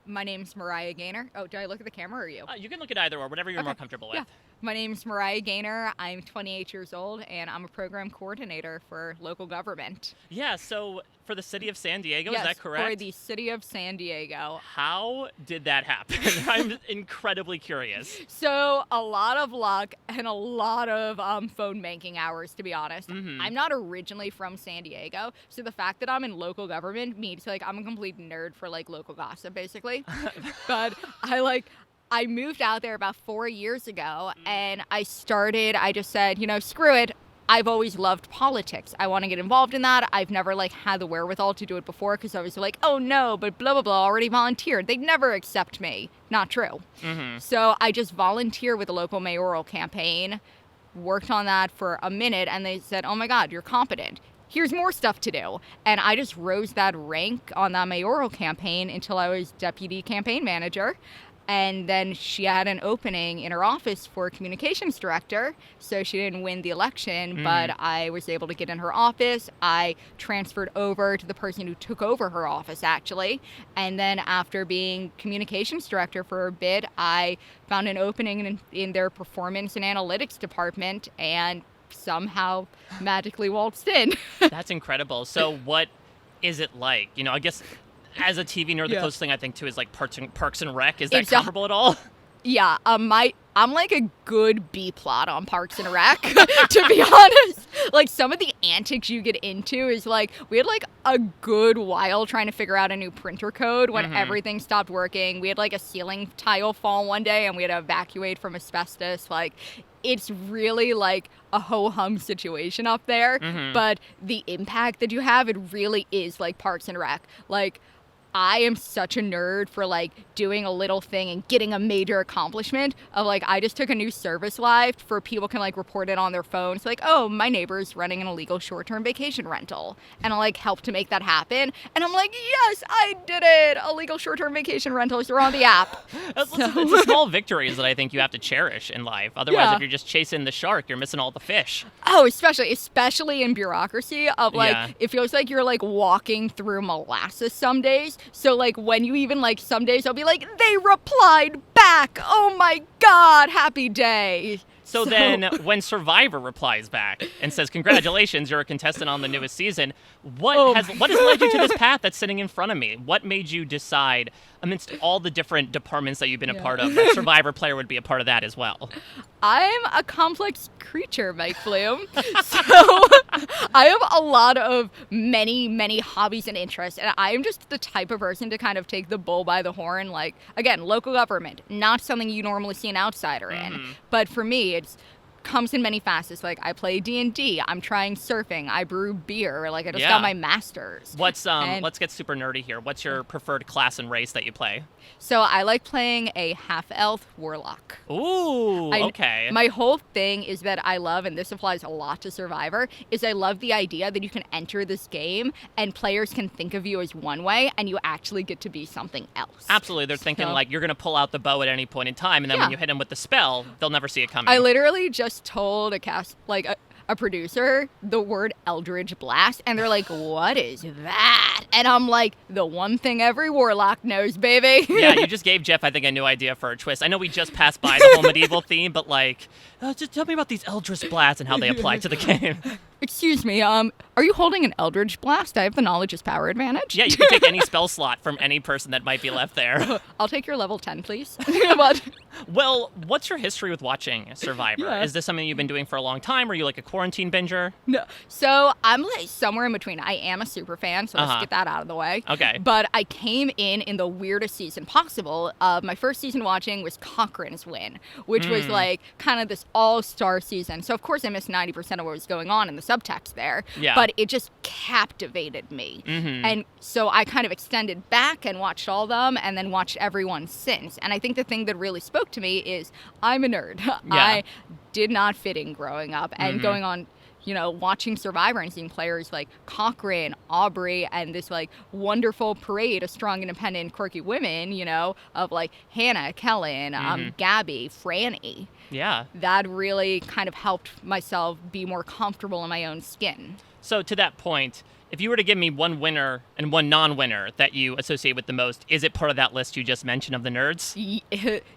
My name's Moriah Gaynor. Oh, do I look at the camera or you? You can look at either or, whatever you're more comfortable with. Yeah. My name's Moriah Gaynor. I'm 28 years old, and I'm a program coordinator for local government. Yeah, so for the city of San Diego, Yes, is that correct? for the city of San Diego. How did that happen? I'm incredibly curious. So a lot of luck and a lot of phone banking hours, to be honest. Mm-hmm. I'm not originally from San Diego, so the fact that I'm in local government means I'm a complete nerd for local gossip, basically. But I moved out there about 4 years ago, and I just said, screw it. I've always loved politics. I want to get involved in that. I've never had the wherewithal to do it before because I was oh no, but blah, blah, blah, already volunteered. They'd never accept me. Not true. Mm-hmm. So I just volunteered with a local mayoral campaign, worked on that for a minute, and they said, oh my God, you're competent. Here's more stuff to do. And I just rose that rank on that mayoral campaign until I was deputy campaign manager. And then she had an opening in her office for communications director, so she didn't win the election, but I was able to get in her office. I transferred over to the person who took over her office, actually. And then after being communications director for a bit, I found an opening in their performance and analytics department and somehow magically waltzed in. That's incredible. So what is it like? I guess... As a TV nerd, the closest thing I think to is Parks and Rec. Is that comparable at all? Yeah, I'm a good B plot on Parks and Rec, to be honest. Some of the antics you get into is we had a good while trying to figure out a new printer code when everything stopped working. We had a ceiling tile fall one day and we had to evacuate from asbestos. It's really a ho-hum situation up there, but the impact that you have, it really is Parks and Rec. I am such a nerd for doing a little thing and getting a major accomplishment of I just took a new service live for people can report it on their phones. Oh, my neighbor's running an illegal short-term vacation rental. And I'll help to make that happen. And I'm yes, I did it. Illegal short-term vacation rentals are on the app. It's the small victories that I think you have to cherish in life. Otherwise, if you're just chasing the shark, you're missing all the fish. Oh, especially in bureaucracy of it feels like you're walking through molasses some days. So when you even some days I'll be they replied back. Oh my God, happy day. So then when Survivor replies back and says, congratulations, you're a contestant on the newest season, what has led you to this path that's sitting in front of me? What made you decide, amidst all the different departments that you've been a part of, that Survivor player would be a part of that as well? I'm a complex creature, Mike Bloom. So I have a lot of many hobbies and interests, and I am just the type of person to kind of take the bull by the horn. Again, local government, not something you normally see an outsider in. But for me, it's comes in many facets. I play D&D, I'm trying surfing, I brew beer, I just got my master's. Let's get super nerdy here. What's your preferred class and race that you play? So I like playing a half-elf warlock. Ooh, okay. My whole thing is that I love, and this applies a lot to Survivor, is I love the idea that you can enter this game and players can think of you as one way and you actually get to be something else. Absolutely. They're thinking you're going to pull out the bow at any point in time, and then when you hit them with the spell, they'll never see it coming. I literally just told a producer the word Eldritch Blast, and they're what is that? And I'm the one thing every warlock knows, baby. Yeah, you just gave Jeff, I think, a new idea for a twist. I know we just passed by the whole medieval theme, but just tell me about these Eldritch Blasts and how they apply to the game. Excuse me, are you holding an Eldritch Blast? I have the knowledge is power advantage. Yeah, you can take any spell slot from any person that might be left there. I'll take your level 10, please. Well, what's your history with watching Survivor? Yeah. Is this something you've been doing for a long time? Are you a quarantine binger? No. So I'm somewhere in between. I am a super fan, so let's get that out of the way. Okay. But I came in the weirdest season possible. My first season watching was Cochrane's win, which was kind of this all-star season. So of course I missed 90% of what was going on in the subtext there. Yeah. But it just captivated me. And so I kind of extended back and watched all of them and then watched everyone since. And I think the thing that really spoke to me is I'm a nerd. Yeah. I did not fit in growing up and going on, watching Survivor and seeing players like Cochrane, Aubrey, and this wonderful parade of strong, independent, quirky women, of Hannah, Kellen, Gabby, Franny. Yeah. That really kind of helped myself be more comfortable in my own skin. So to that point, If you were to give me one winner and one non-winner that you associate with the most, is it part of that list you just mentioned of the nerds?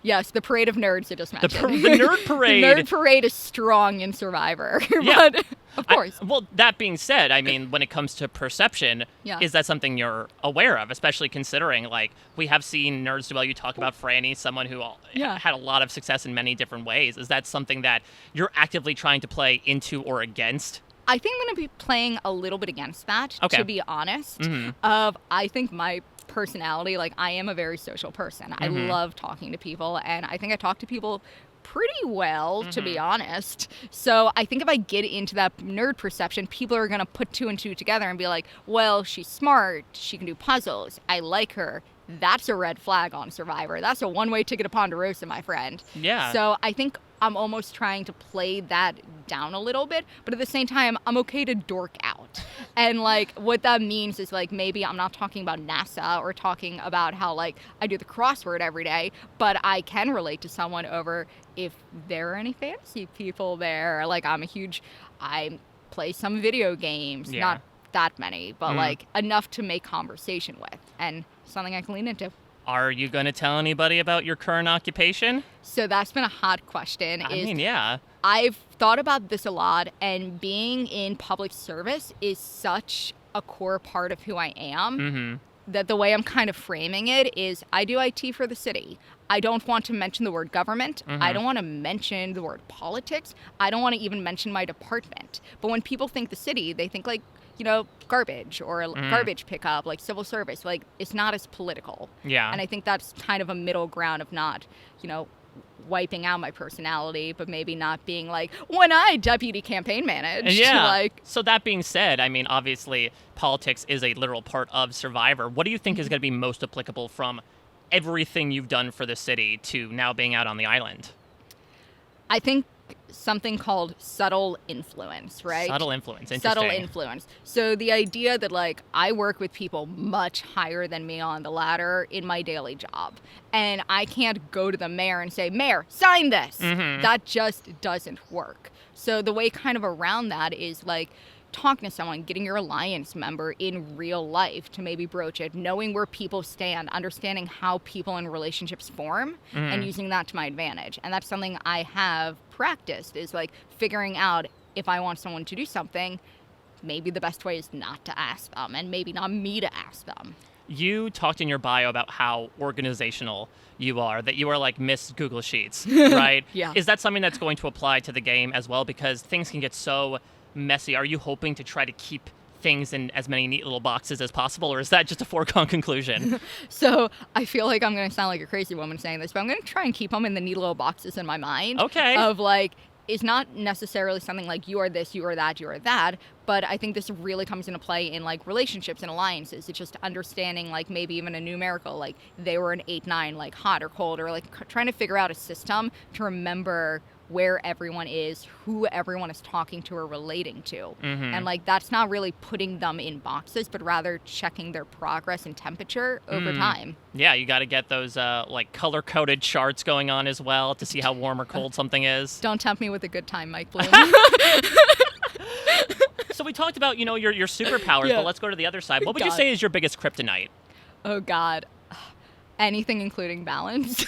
Yes, the parade of nerds I just mentioned. The nerd parade. The nerd parade is strong in Survivor. Yeah. But, of course. Well, that being said, I mean, when it comes to perception, Yeah. is that something you're aware of, especially considering, like, we have seen Nerds Do Well. You talk about Franny, someone who had a lot of success in many different ways. Is that something that you're actively trying to play into or against? I think I'm going to be playing a little bit against that, to be honest. I think my personality, like, I am a very social person. I love talking to people, and I think I talk to people pretty well, to be honest. So I think if I get into that nerd perception, people are going to put 2 and 2 together and be like, well, she's smart, she can do puzzles, I like her. That's a red flag on Survivor. That's a one-way ticket to Ponderosa, my friend. Yeah. So I think I'm almost trying to play that down a little bit, but at the same time, I'm okay to dork out. And, like, what that means is, like, maybe I'm not talking about NASA or talking about how, like, I do the crossword every day, but I can relate to someone over if there are any fantasy people there. Like, I play some video games, not that many, but, like, enough to make conversation with, and something I can lean into. Are you going to tell anybody about your current occupation? So that's been a hot question. I mean, yeah. I've thought about this a lot, and being in public service is such a core part of who I am that the way I'm kind of framing it is I do IT for the city. I don't want to mention the word government. I don't want to mention the word politics. I don't want to even mention my department. But when people think the city, they think, like, you know, garbage or garbage pickup, like civil service. Like, it's not as political. Yeah. And I think that's kind of a middle ground of not, you know, wiping out my personality, but maybe not being like, when I deputy campaign managed. Yeah. Like, so that being said, I mean, obviously, politics is a literal part of Survivor. What do you think is going to be most applicable from everything you've done for the city to now being out on the island? I think something called subtle influence, right? Subtle influence. Interesting. Subtle influence. So the idea that, like, I work with people much higher than me on the ladder in my daily job, and I can't go to the mayor and say, Mayor, sign this. That just doesn't work. So the way kind of around that is, like, talking to someone, getting your alliance member in real life to maybe broach it, knowing where people stand, understanding how people in relationships form, and using that to my advantage. And that's something I have practiced, is, like, figuring out if I want someone to do something, maybe the best way is not to ask them, and maybe not me to ask them. You talked in your bio about how organizational you are, that you are like Miss Google Sheets, right? Yeah. Is that something that's going to apply to the game as well? Because things can get so messy. Are you hoping to try to keep things in as many neat little boxes as possible, or is that just a foregone conclusion? So I feel like I'm going to sound like a crazy woman saying this, but I'm going to try and keep them in the neat little boxes in my mind. Okay. Of, like, it's not necessarily something like you are this, you are that, you are that, but I think this really comes into play in, like, relationships and alliances. It's just understanding, like, maybe even a numerical, like, they were an 8-9, like, hot or cold, or, like, trying to figure out a system to remember where everyone is, who everyone is talking to or relating to. And, like, that's not really putting them in boxes, but rather checking their progress and temperature over time. Yeah, you got to get those, like, color-coded charts going on as well to see how warm or cold something is. Don't tempt me with a good time, Mike Bloom. So we talked about, you know, your superpowers, but let's go to the other side. What would you say is your biggest kryptonite? Oh, God. Anything including balance.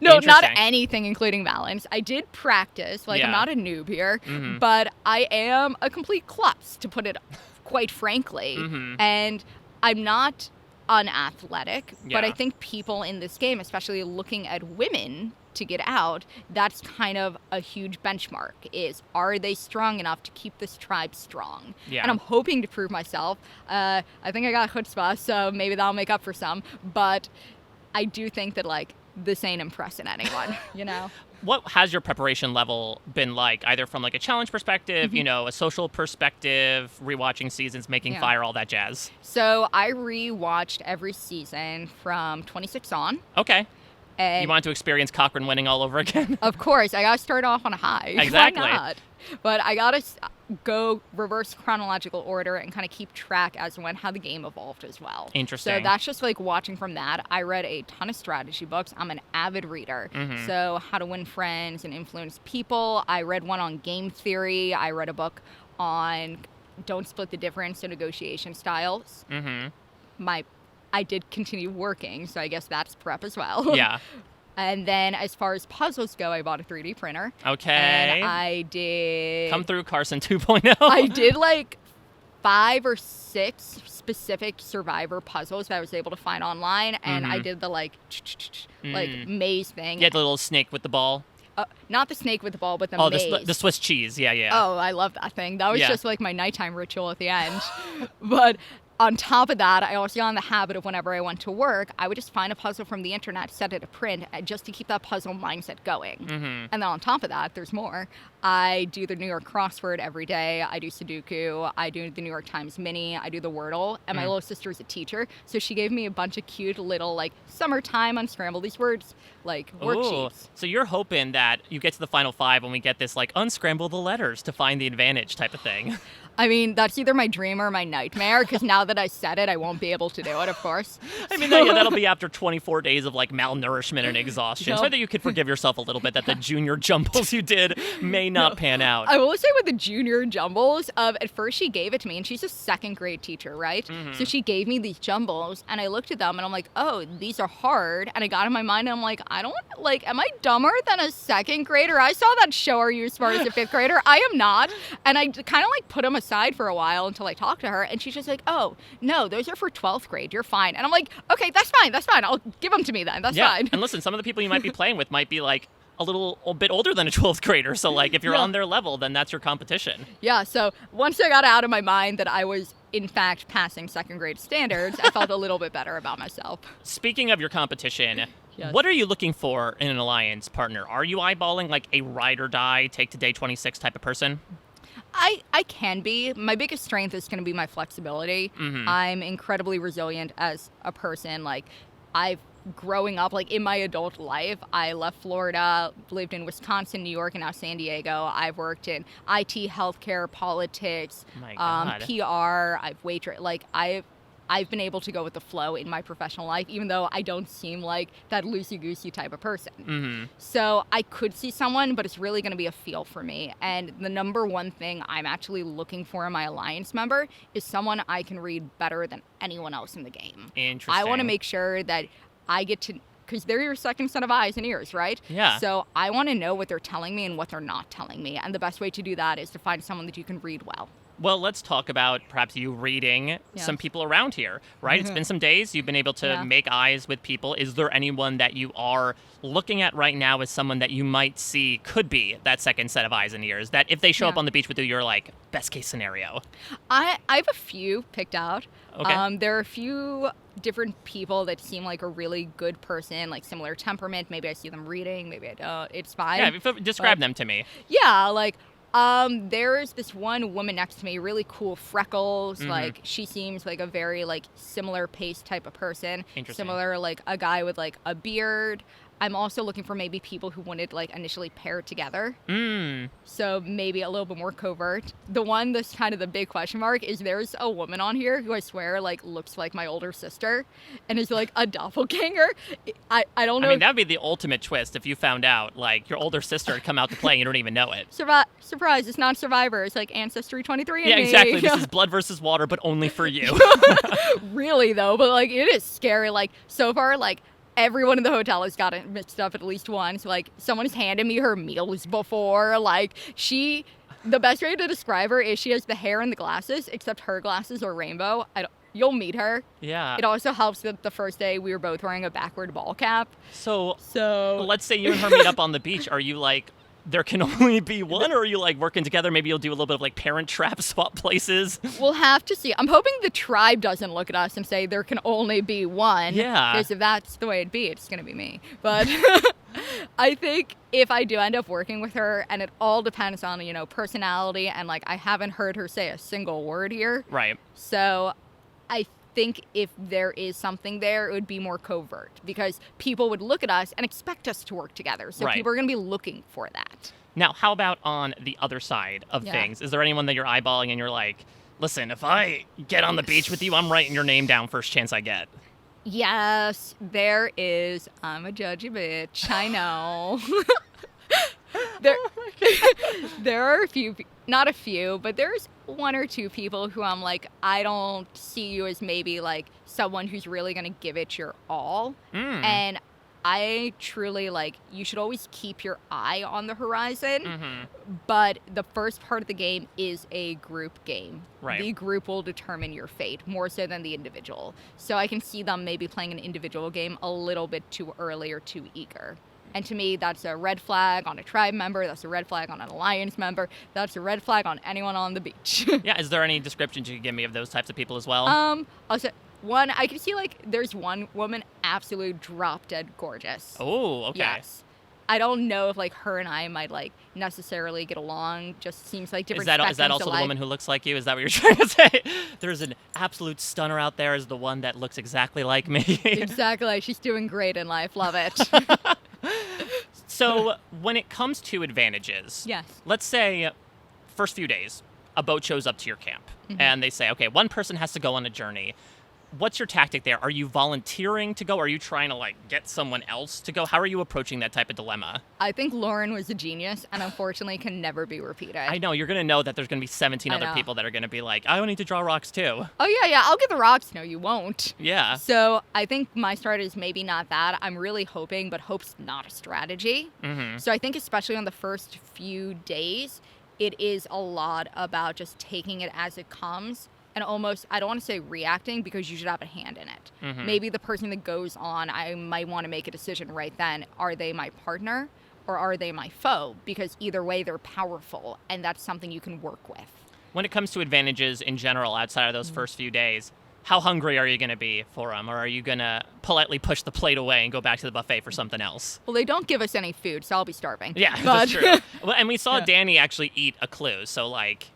No, not anything including balance. I did practice. Like, I'm not a noob here, but I am a complete klutz, to put it quite frankly. And I'm not unathletic, but I think people in this game, especially looking at women to get out, that's kind of a huge benchmark, is, are they strong enough to keep this tribe strong? And I'm hoping to prove myself. I think I got chutzpah, so maybe that'll make up for some, but I do think that, like, this ain't impressing anyone, you know? What has your preparation level been like, either from, like, a challenge perspective, you know, a social perspective, rewatching seasons, making fire, all that jazz? So I rewatched every season from 26 on. Okay. And you wanted to experience Cochran winning all over again? Of course. I got to start off on a high. Exactly. Why not? But I got to go reverse chronological order and kind of keep track as when how the game evolved as well. Interesting. So that's just, like, watching from that. I read a ton of strategy books. I'm an avid reader. So How to Win Friends and Influence People. I read one on game theory. I read a book on don't split the difference in negotiation styles. Mm-hmm. I did continue working, so I guess that's prep as well. Yeah. And then as far as puzzles go, I bought a 3D printer. Okay. And I did... Come through, Carson 2.0. I did like 5 or 6 specific Survivor puzzles that I was able to find online, and I did the like maze thing. You had the little snake with the ball. Not the snake with the ball, but the maze. The Swiss cheese. Yeah. Oh, I love that thing. That was just like my nighttime ritual at the end. But on top of that, I also got in the habit of whenever I went to work, I would just find a puzzle from the internet, set it to print, just to keep that puzzle mindset going. And then on top of that, there's more. I do the New York crossword every day. I do Sudoku. I do the New York Times Mini. I do the Wordle. And my little sister is a teacher, so she gave me a bunch of cute little, like, summertime unscramble these words, like, worksheets. So you're hoping that you get to the final 5 when we get this, like, unscramble the letters to find the advantage type of thing. I mean, that's either my dream or my nightmare, because now that I said it, I won't be able to do it, of course. I mean, that'll be after 24 days of, like, malnourishment and exhaustion. So I think you could forgive yourself a little bit that the junior jumbles you did may not pan out. I will say with the junior jumbles, at first she gave it to me, and she's a 2nd grade teacher, right? So she gave me these jumbles, and I looked at them, and I'm like, oh, these are hard. And I got in my mind, and I'm like, am I dumber than a 2nd grader? I saw that show, Are You as Smart as a 5th Grader? I am not. And I kind of, like, put them aside for a while until I talked to her, and she's just like, oh, no, those are for 12th grade. You're fine. And I'm like, okay, that's fine. I'll give them to me then. That's fine. And listen, some of the people you might be playing with might be, like, a bit older than a 12th grader. So, like, if you're on their level, then that's your competition. Yeah, so once I got out of my mind that I was, in fact, passing 2nd grade standards, I felt a little bit better about myself. Speaking of your competition, what are you looking for in an alliance partner? Are you eyeballing, like, a ride or die, take to day 26 type of person? I can be. My biggest strength is going to be my flexibility. I'm incredibly resilient as a person. Like, growing up, like, in my adult life, I left Florida, lived in Wisconsin, New York, and now San Diego. I've worked in IT, healthcare, politics, PR. I've waitressed. Like, I've been able to go with the flow in my professional life, even though I don't seem like that loosey-goosey type of person. So I could see someone, but it's really going to be a feel for me. And the number one thing I'm actually looking for in my alliance member is someone I can read better than anyone else in the game. Interesting. I want to make sure that I get to, because they're your second set of eyes and ears, right? Yeah. So I want to know what they're telling me and what they're not telling me. And the best way to do that is to find someone that you can read well. Well, let's talk about perhaps you reading some people around here, right? It's been some days. You've been able to make eyes with people. Is there anyone that you are looking at right now as someone that you might see could be that second set of eyes and ears, that if they show up on the beach with you, you're like, best case scenario? I have a few picked out. Okay. There are a few different people that seem like a really good person, like similar temperament. Maybe I see them reading, maybe I don't. It's fine. Yeah, describe them to me. Yeah, like, there's this one woman next to me, really cool freckles. Like, she seems like a very, like, similar pace type of person. Interesting. Similar, like, a guy with, like, a beard. I'm also looking for maybe people who wanted, like, initially pair together. So maybe a little bit more covert. The one that's kind of the big question mark is there's a woman on here who I swear, like, looks like my older sister and is, like, a doppelganger. I don't know. I mean, that would be the ultimate twist if you found out, like, your older sister had come out to play and you don't even know it. Surprise, it's not Survivor. It's, like, Ancestry 23 and Yeah, me. exactly. This is blood versus water, but only for you. Really, though. But, like, it is scary. Like, so far, like, everyone in the hotel has got it mixed up at least once. Like, someone has handed me her meals before. Like, the best way to describe her is she has the hair and the glasses, except her glasses are rainbow. You'll meet her. Yeah. It also helps that the first day we were both wearing a backward ball cap. So let's say you and her meet up on the beach. Are you like, there can only be one, or are you like working together? Maybe you'll do a little bit of like parent trap swap places. We'll have to see. I'm hoping the tribe doesn't look at us and say there can only be one. Yeah. Because if that's the way it'd be, it's going to be me. But I think if I do end up working with her, and it all depends on, personality, and like I haven't heard her say a single word here. Right. So I think if there is something there, it would be more covert because people would look at us and expect us to work together. So people are going to be looking for that. Now, how about on the other side of things? Is there anyone that you're eyeballing and you're like, listen, if I get on the beach with you, I'm writing your name down first chance I get? Yes, there is. I'm a judgy bitch. I know. There are a few, not a few, but there's one or two people who I'm like, I don't see you as maybe like someone who's really going to give it your all. And I truly like, you should always keep your eye on the horizon, but the first part of the game is a group game. Right. The group will determine your fate more so than the individual. So I can see them maybe playing an individual game a little bit too early or too eager. And to me, that's a red flag on a tribe member. That's a red flag on an alliance member. That's a red flag on anyone on the beach. Yeah, is there any descriptions you could give me of those types of people as well? I'll say one, I can see like there's one woman absolute drop dead gorgeous. Oh, okay. Yes. I don't know if like her and I might like necessarily get along. Just seems like different. Is that also the woman who looks like you? Is that what you're trying to say? There's an absolute stunner out there as the one that looks exactly like me. Exactly. She's doing great in life. Love it. So when it comes to advantages, Yes. let's say first few days, a boat shows up to your camp and they say, okay, one person has to go on a journey. What's your tactic there? Are you volunteering to go? Are you trying to like get someone else to go? How are you approaching that type of dilemma? I think Lauren was a genius and unfortunately can never be repeated. I know, you're going to know that there's going to be 17 other people that are going to be like, I need to draw rocks too. Oh, yeah, I'll get the rocks. No, you won't. Yeah. So I think my start is maybe not that. I'm really hoping, but hope's not a strategy. So I think especially on the first few days, it is a lot about just taking it as it comes. And almost, I don't want to say reacting because you should have a hand in it. Maybe the person that goes on, I might want to make a decision right then. Are they my partner or are they my foe? Because either way, they're powerful and that's something you can work with. When it comes to advantages in general outside of those first few days, how hungry are you going to be for them? Or are you going to politely push the plate away and go back to the buffet for something else? Well, they don't give us any food, so I'll be starving. Yeah, that's true. Well, and we saw Danny actually eat a clue, so like,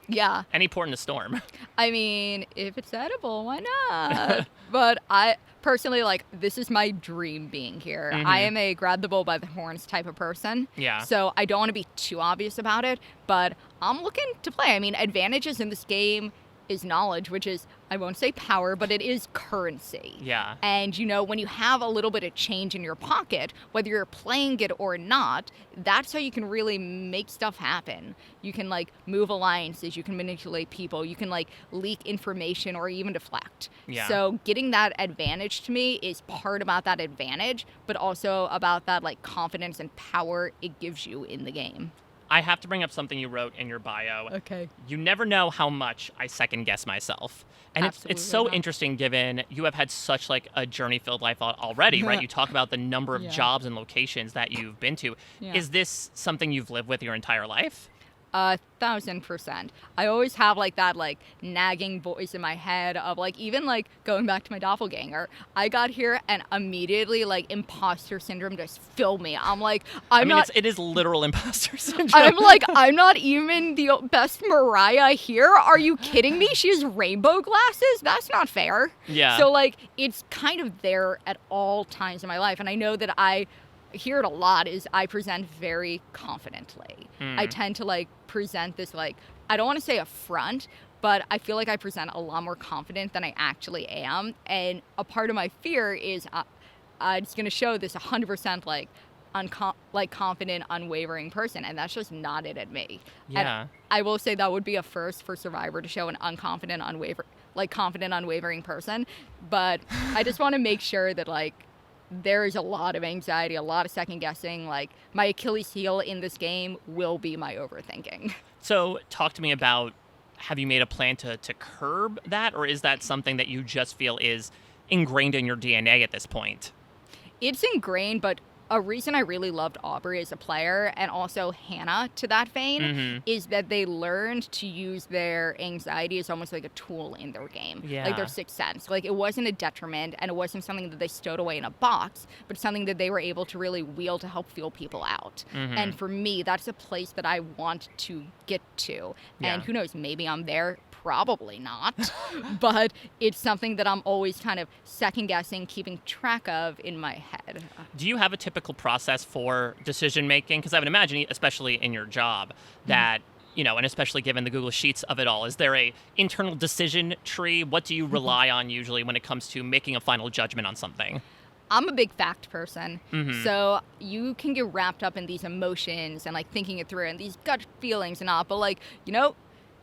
any port in the storm. I mean, if it's edible, why not? But I personally, like, this is my dream being here. I am a grab the bull by the horns type of person. Yeah. So I don't want to be too obvious about it, but I'm looking to play. I mean, advantages in this game is knowledge, which is, I won't say power, but it is currency. Yeah. And, you know, when you have a little bit of change in your pocket, whether you're playing it or not, that's how you can really make stuff happen. You can, like, move alliances, you can manipulate people, you can, like, leak information or even deflect. Yeah. So getting that advantage to me is part about that advantage, but also about that, like, confidence and power it gives you in the game. I have to bring up something you wrote in your bio. Okay. You never know how much I second guess myself. And it's so interesting given you have had such like a journey-filled life already, right? You talk about the number of jobs and locations that you've been to. Is this something you've lived with your entire life? 1,000%. I always have like that like nagging voice in my head of like even like going back to my doppelganger. I got here and immediately like imposter syndrome just filled me. I'm like, it is literal imposter syndrome. I'm like, I'm not even the best Moriah here. Are you kidding me? She has rainbow glasses? That's not fair. Yeah. So like it's kind of there at all times in my life. And I know that I hear it a lot is I present very confidently. I tend to like present this like, I don't want to say a front, but I feel like I present a lot more confident than I actually am. And a part of my fear is I'm just going to show this 100% like confident, unwavering person. And that's just not it at me. Yeah. And I will say that would be a first for Survivor to show an confident, unwavering person. But I just want to make sure that like, there is a lot of anxiety, a lot of second guessing. Like my Achilles heel in this game will be my overthinking. So talk to me about, have you made a plan to curb that? Or is that something that you just feel is ingrained in your DNA at this point? It's ingrained, but a reason I really loved Aubrey as a player and also Hannah to that vein is that they learned to use their anxiety as almost like a tool in their game. Yeah. Like their sixth sense. Like it wasn't a detriment and it wasn't something that they stowed away in a box, but something that they were able to really wield to help feel people out. And for me, that's a place that I want to get to. And who knows, maybe I'm there. Probably not, but it's something that I'm always kind of second guessing, keeping track of in my head. Do you have a typical process for decision making? Because I would imagine, especially in your job, that, you know, and especially given the Google Sheets of it all, is there a internal decision tree? What do you rely on usually when it comes to making a final judgment on something? I'm a big fact person, so you can get wrapped up in these emotions and like thinking it through and these gut feelings and all, but like, you know,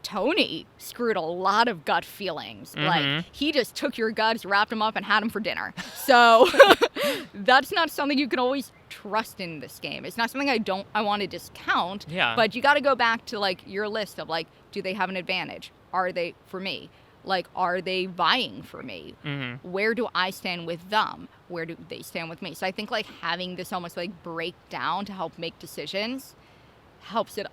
Tony screwed a lot of gut feelings. Like, he just took your guts, wrapped them up, and had them for dinner. So that's not something you can always trust in this game. It's not something I want to discount. Yeah. But you got to go back to, like, your list of, like, do they have an advantage? Are they for me? Like, are they vying for me? Where do I stand with them? Where do they stand with me? So I think, like, having this almost, like, breakdown to help make decisions helps it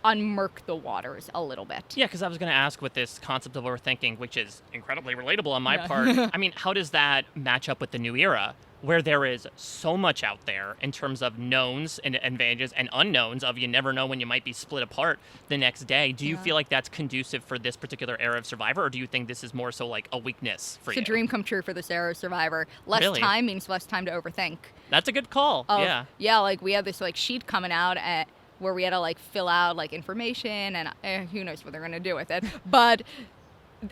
unmurk the waters a little bit. Yeah, because I was going to ask with this concept of overthinking, which is incredibly relatable on my part. I mean, how does that match up with the new era, where there is so much out there in terms of knowns and advantages and unknowns of you never know when you might be split apart the next day? Do you feel like that's conducive for this particular era of Survivor, or do you think this is more so like a weakness for you? It's a dream come true for this era of Survivor. Less time means less time to overthink. That's a good call. Yeah, like we have this like sheet coming out where we had to like fill out like information and who knows what they're going to do with it. But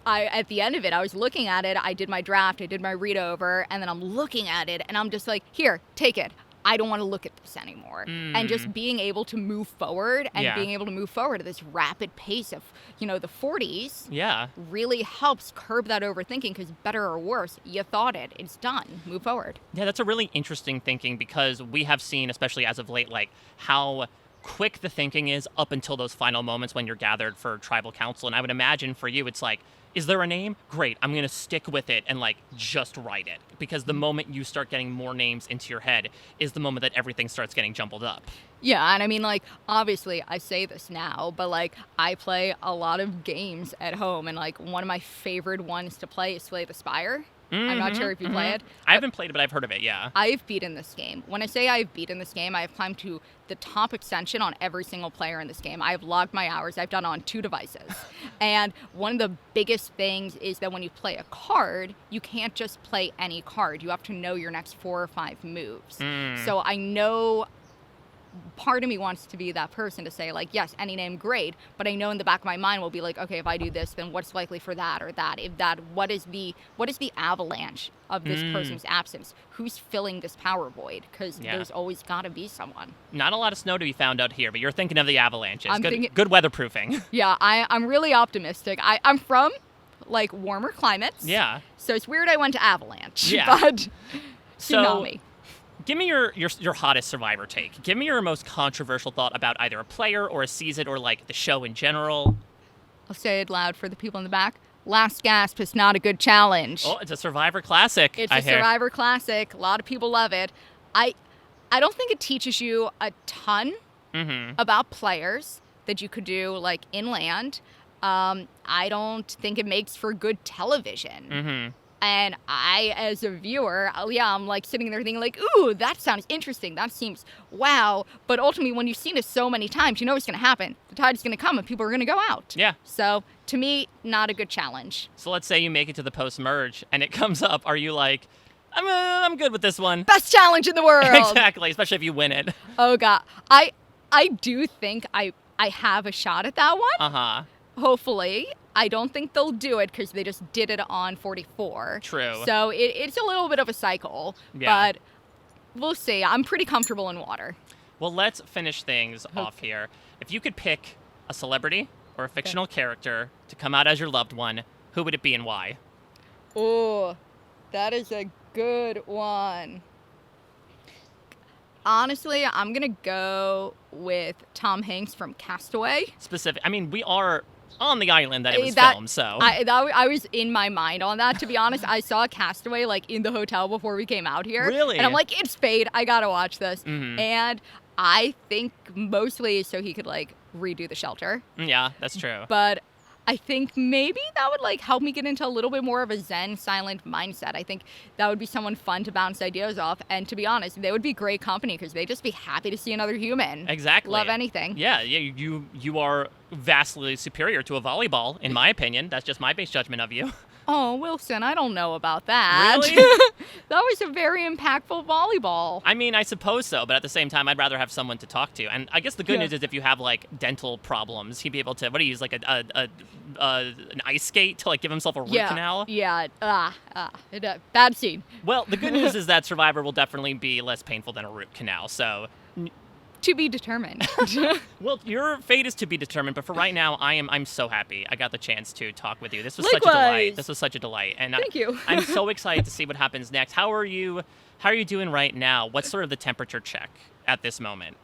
at the end of it, I was looking at it. I did my draft. I did my read over. And then I'm looking at it and I'm just like, here, take it. I don't want to look at this anymore. And just being able to move forward and being able to move forward at this rapid pace of, the 40s really helps curb that overthinking, because better or worse, you thought it. It's done. Move forward. Yeah, that's a really interesting thinking, because we have seen, especially as of late, like how quick the thinking is up until those final moments when you're gathered for tribal council. And I would imagine for you, it's like, is there a name? Great, I'm going to stick with it and like just write it. Because the moment you start getting more names into your head is the moment that everything starts getting jumbled up. Yeah, and I mean, like, obviously, I say this now, but, like, I play a lot of games at home, and, like, one of my favorite ones to play is Slay the Spire. I'm not sure if you play it. I haven't played it, but I've heard of it, yeah. I've beaten this game. When I say I've beaten this game, I have climbed to the top extension on every single player in this game. I have logged my hours. I've done it on 2 devices. And one of the biggest things is that when you play a card, you can't just play any card. You have to know your next 4 or 5 moves. So I know part of me wants to be that person to say, like, yes, any name, great, but I know in the back of my mind will be like, okay, if I do this, then what's likely for that or that? If that, what is the avalanche of this person's absence? Who's filling this power void? Because there's always got to be someone. Not a lot of snow to be found out here, but you're thinking of the avalanches. Good weatherproofing. Yeah, I'm really optimistic. I'm from, like, warmer climates. Yeah. So it's weird I went to avalanche. Yeah. But so, you know me. Give me your hottest Survivor take. Give me your most controversial thought about either a player or a season or, like, the show in general. I'll say it loud for the people in the back. Last gasp is not a good challenge. Oh, it's a Survivor classic. It's a Survivor classic. A lot of people love it. I don't think it teaches you a ton about players that you could do, like, inland. I don't think it makes for good television. And I, as a viewer, I'm like sitting there thinking like, ooh, that sounds interesting. That seems wow. But ultimately, when you've seen it so many times, you know what's going to happen. The tide is going to come and people are going to go out. Yeah. So to me, not a good challenge. So let's say you make it to the post-merge and it comes up. Are you like, I'm good with this one? Best challenge in the world. Exactly, especially if you win it. Oh, God. I do think I have a shot at that one. Hopefully. I don't think they'll do it because they just did it on 44. True. So it's a little bit of a cycle, but we'll see. I'm pretty comfortable in water. Well, let's finish things off here. If you could pick a celebrity or a fictional character to come out as your loved one, who would it be and why? Oh, that is a good one. Honestly, I'm going to go with Tom Hanks from Castaway. I mean, we are on the island that it was filmed, so. I was in my mind on that, to be honest. I saw Castaway, like, in the hotel before we came out here. Really? And I'm like, it's fate. I gotta watch this. And I think mostly so he could, like, redo the shelter. Yeah, that's true. But I think maybe that would, like, help me get into a little bit more of a zen, silent mindset. I think that would be someone fun to bounce ideas off. And to be honest, they would be great company because they'd just be happy to see another human. Exactly. Love anything. Yeah, you are vastly superior to a volleyball, in my opinion. That's just my base judgment of you. Oh, Wilson, I don't know about that. Really? That was a very impactful volleyball. I mean, I suppose so, but at the same time, I'd rather have someone to talk to. And I guess the good news is if you have, like, dental problems, he'd be able to, use, like, an ice skate to, like, give himself a root canal? Yeah, bad scene. Well, the good news is that Survivor will definitely be less painful than a root canal, so to be determined. Well, your fate is to be determined, but for right now, I'm so happy I got the chance to talk with you. This was such a delight. This was such a delight. And Thank you. I'm so excited to see what happens next. How are you doing right now? What's sort of the temperature check at this moment?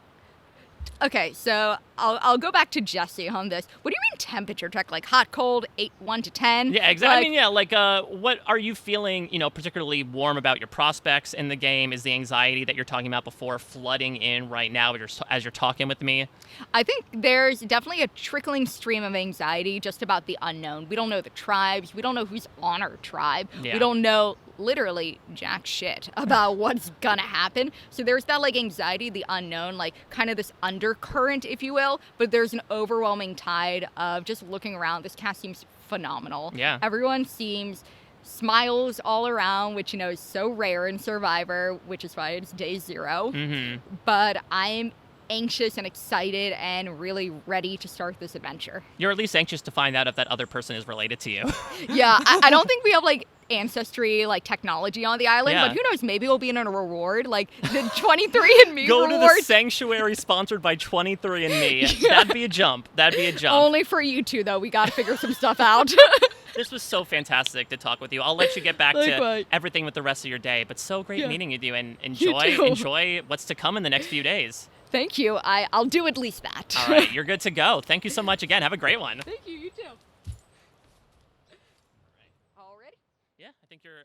Okay, so I'll go back to Jesse on this. What do you mean temperature check? Like hot, cold, 1 to 10? Yeah, exactly. What are you feeling, particularly warm about your prospects in the game? Is the anxiety that you're talking about before flooding in right now as you're talking with me? I think there's definitely a trickling stream of anxiety just about the unknown. We don't know the tribes. We don't know who's on our tribe. Yeah. We don't know literally jack shit about what's gonna happen. So there's that like anxiety, the unknown, like kind of this undercurrent, if you will, but there's an overwhelming tide of just looking around. This cast seems phenomenal. Yeah. Everyone seems smiles all around, which, is so rare in Survivor, which is why it's day 0. Mm-hmm. But I'm anxious and excited and really ready to start this adventure. You're at least anxious to find out if that other person is related to you. Yeah, I don't think we have like ancestry like technology on the island, Yeah. but who knows, maybe it'll be in a reward, like the 23andMe Go reward. to the sanctuary sponsored by 23andMe. Yeah. That'd be a jump. Only for you two, though. We got to figure some stuff out. This was so fantastic to talk with you. I'll let you get back to everything with the rest of your day, but so great meeting with you, and enjoy what's to come in the next few days. Thank you. I'll do at least that. All right, you're good to go. Thank you so much again. Have a great one. Thank you. You too. All ready? Yeah, I think you're